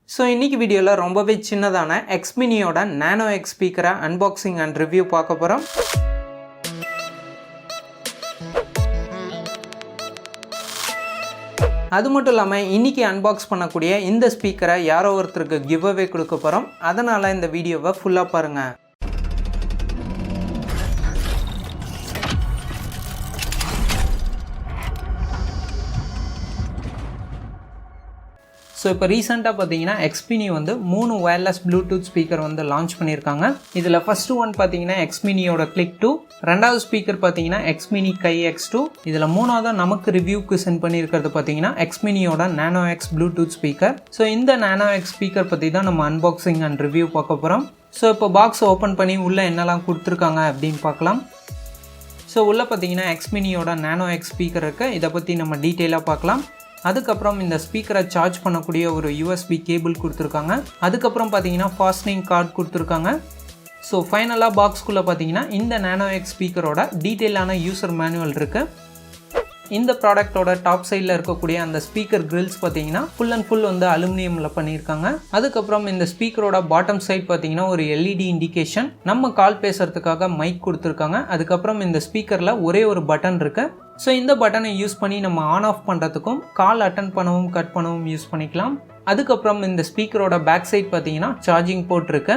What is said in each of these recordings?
So இன்றைக்கி வீடியோவில் ரொம்பவே சின்னதான X-miniயோட NANO-X ஸ்பீக்கரை அன்பாக்சிங் அண்ட் ரிவ்யூ பார்க்க போகிறோம். அது மட்டும் இல்லாமல் இன்றைக்கி அன்பாக்ஸ் பண்ணக்கூடிய இந்த ஸ்பீக்கரை யாரோ ஒருத்தருக்கு கிவ் அவே கொடுக்க போகிறோம். அதனால் இந்த வீடியோவை ஃபுல்லாக பாருங்கள். ஸோ இப்போ ரீசெண்டாக பார்த்தீங்கன்னா X-mini வந்து 3 வயர்லெஸ் ப்ளூடூத் ஸ்பீக்கர் வந்து லான்ச் பண்ணியிருக்காங்க. இதில் ஃபஸ்ட்டு ஒன் பார்த்தீங்கன்னா X-miniயோட கிளிக் 2, ரெண்டாவது ஸ்பீக்கர் பார்த்தீங்கன்னா X-mini X2, இதில் மூணாவது நமக்கு ரிவ்யூக்கு சென்ட் பண்ணியிருக்கிறது பார்த்தீங்கன்னா X-miniயோட NANO-X ப்ளூடூத் ஸ்பீக்கர். ஸோ இந்த NANO-X ஸ்பீக்கர் பற்றி தான் நம்ம அன்பாக்சிங் அண்ட் ரிவ்யூ பார்க்க போகிறோம். ஸோ இப்போ பாக்ஸ் ஓப்பன் பண்ணி உள்ளே என்னெல்லாம் கொடுத்துருக்காங்க அப்படின்னு பார்க்கலாம். ஸோ உள்ளே பார்த்தீங்கன்னா X-miniயோட NANO-X ஸ்பீக்கர் இருக்குது. இதை பற்றி நம்ம டீட்டெயிலாக பார்க்கலாம். அதுக்கப்புறம் இந்த ஸ்பீக்கரை சார்ஜ் பண்ணக்கூடிய ஒரு USB கேபிள் கொடுத்துருக்காங்க. அதுக்கப்புறம் பார்த்தீங்கன்னா ஃபாஸ்ட்னிங் கார்டு கொடுத்துருக்காங்க. ஸோ ஃபைனலாக பாக்ஸ்குள்ளே பார்த்தீங்கன்னா இந்த NANO-X ஸ்பீக்கரோட டீட்டெயிலான யூசர் மேனுவல் இருக்குது. இந்த ப்ராடக்டோட டாப் சைடில் இருக்கக்கூடிய அந்த ஸ்பீக்கர் கிரில்ஸ் பார்த்தீங்கன்னா ஃபுல் அண்ட் ஃபுல் வந்து அலுமினியமில் பண்ணியிருக்காங்க. அதுக்கப்புறம் இந்த ஸ்பீக்கரோட பாட்டம் சைட் பார்த்தீங்கன்னா ஒரு LED இண்டிகேஷன், நம்ம கால் பேசுறதுக்காக மைக் கொடுத்துருக்காங்க. அதுக்கப்புறம் இந்த ஸ்பீக்கரில் ஒரே ஒரு பட்டன் இருக்குது. ஸோ இந்த பட்டனை யூஸ் பண்ணி நம்ம ஆன் ஆஃப் பண்ணுறதுக்கும் கால் அட்டன் பண்ணவும் கட் பண்ணவும் யூஸ் பண்ணிக்கலாம். அதுக்கப்புறம் இந்த ஸ்பீக்கரோட பேக் சைட் பார்த்தீங்கன்னா சார்ஜிங் போர்ட் இருக்கு.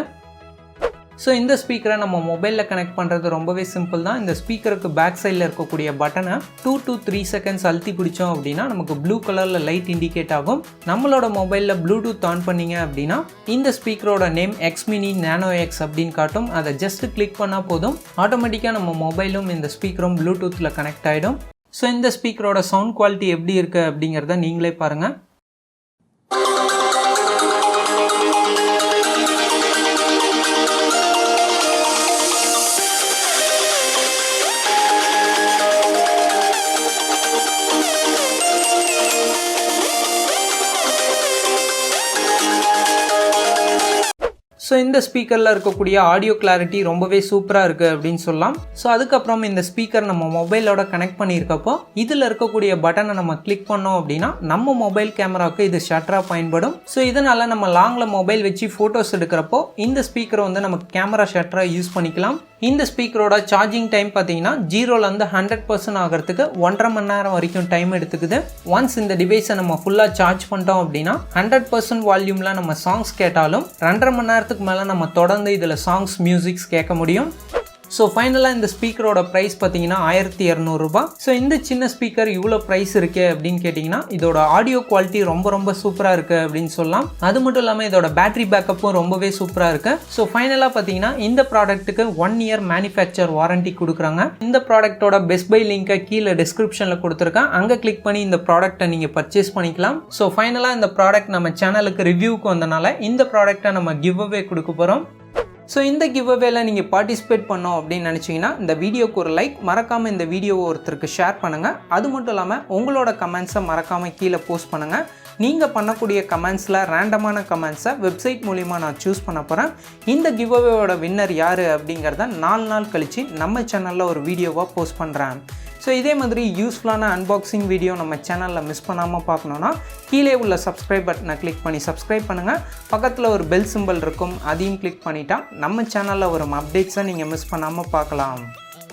ஸோ இந்த ஸ்பீக்கரை நம்ம மொபைலில் கனெக்ட் பண்ணுறது ரொம்பவே சிம்பிள் தான். இந்த ஸ்பீக்கருக்கு பேக் சைடில் இருக்கக்கூடிய பட்டனை 2 to 3 செகண்ட்ஸ் அழுத்தி பிடிச்சோம் அப்படின்னா நமக்கு ப்ளூ கலரில் லைட் இண்டிகேட் ஆகும். நம்மளோட மொபைலில் ப்ளூடூத் ஆன் பண்ணிங்க அப்படின்னா இந்த ஸ்பீக்கரோட நேம் X-mini NANO-X அப்படின்னு காட்டும். அதை ஜஸ்ட் கிளிக் பண்ணால் போதும், ஆட்டோமேட்டிக்காக நம்ம மொபைலும் இந்த ஸ்பீக்கரும் ப்ளூடூத்தில் கனெக்ட் ஆகிடும். ஸோ இந்த ஸ்பீக்கரோட சவுண்ட் குவாலிட்டி எப்படி இருக்குது அப்படிங்கிறத நீங்களே பாருங்கள். ஸோ இந்த ஸ்பீக்கரில் இருக்கக்கூடிய ஆடியோ கிளாரிட்டி ரொம்பவே சூப்பராக இருக்குது அப்படின்னு சொல்லலாம். ஸோ அதுக்கப்புறம் இந்த ஸ்பீக்கர் நம்ம மொபைலோட கனெக்ட் பண்ணியிருக்கப்போ இதில் இருக்கக்கூடிய பட்டனை நம்ம கிளிக் பண்ணோம் அப்படின்னா நம்ம மொபைல் கேமராவுக்கு இது ஷட்டராக பயன்படும். ஸோ இதனால் நம்ம லாங்கில் மொபைல் வச்சு ஃபோட்டோஸ் எடுக்கிறப்போ இந்த ஸ்பீக்கரை வந்து நம்ம கேமரா ஷட்டராக யூஸ் பண்ணிக்கலாம். இந்த ஸ்பீக்கரோட சார்ஜிங் டைம் பார்த்தீங்கன்னா 0லேருந்து 100% ஆகிறதுக்கு 1.5 மணி நேரம் வரைக்கும் டைம் எடுத்துக்குது. ஒன்ஸ் இந்த டிவைஸை நம்ம ஃபுல்லாக சார்ஜ் பண்ணிட்டோம் அப்படின்னா 100% வால்யூமில் நம்ம சாங்ஸ் கேட்டாலும் 2.5 மணி நேரத்துக்கு மேலே நம்ம தொடர்ந்து இதில் சாங்ஸ் மியூசிக்ஸ் கேட்க முடியும். ஸோ ஃபைனலாக இந்த ஸ்பீக்கரோட ப்ரைஸ் பார்த்தீங்கன்னா 1200 ரூபாய். ஸோ இந்த சின்ன ஸ்பீக்கர் இவ்வளோ ப்ரைஸ் இருக்கே அப்படின்னு கேட்டிங்கன்னா இதோட ஆடியோ குவாலிட்டி ரொம்ப சூப்பராக இருக்குது அப்படின்னு சொல்லலாம். அது மட்டும் இல்லாமல் இதோட பேட்டரி பேக்கப்பும் ரொம்பவே சூப்பராக இருக்குது. ஸோ ஃபைனலாக பார்த்தீங்கன்னா இந்த ப்ராடக்ட்டுக்கு 1 year மேனுஃபேக்சர் வாரண்டி கொடுக்குறாங்க. இந்த ப்ராடக்ட்டோட பெஸ்ட் பை லிங்கை கீழே டிஸ்கிரிப்ஷனில் கொடுத்துருக்கேன், அங்கே கிளிக் பண்ணி இந்த ப்ராடக்ட்டை நீங்கள் பர்ச்சேஸ் பண்ணிக்கலாம். ஸோ ஃபைனலாக இந்த ப்ராடக்ட் நம்ம சேனலுக்கு ரிவ்யூக்கு வந்தனால இந்த ப்ராடக்ட்டை நம்ம கிவ் அவே கொடுக்க போகிறோம். ஸோ இந்த கிவ் அவேல நீங்கள் பார்ட்டிசிபேட் பண்ணோம் அப்படின்னு நினச்சிங்கன்னா இந்த வீடியோக்கு ஒரு லைக், மறக்காமல் இந்த வீடியோவை ஒருத்தருக்கு ஷேர் பண்ணுங்கள். அது மட்டும் இல்லாமல் உங்களோட கமெண்ட்ஸை மறக்காமல் கீழே போஸ்ட் பண்ணுங்கள். நீங்கள் பண்ணக்கூடிய கமெண்ட்ஸில் ரேண்டமான கமெண்ட்ஸை வெப்சைட் மூலிமா நான் சூஸ் பண்ண போகிறேன். இந்த கிவ் அவேயோட வின்னர் யார் அப்படிங்கிறத 4 நாள் கழித்து நம்ம சேனலில் ஒரு வீடியோவாக போஸ்ட் பண்ணுறேன். ஸோ இதே மாதிரி யூஸ்ஃபுல்லான அன்பாக்சிங் வீடியோ நம்ம சேனலில் மிஸ் பண்ணாமல் பார்க்கணுன்னா கீழே உள்ள சப்ஸ்கிரைப் பட்டனை கிளிக் பண்ணி சப்ஸ்கிரைப் பண்ணுங்கள். பக்கத்தில் ஒரு பெல் சிம்பிள் இருக்கும், அதையும் கிளிக் பண்ணிட்டா நம்ம சேனலில் வரும் அப்டேட்ஸை நீங்கள் மிஸ் பண்ணாமல் பார்க்கலாம்.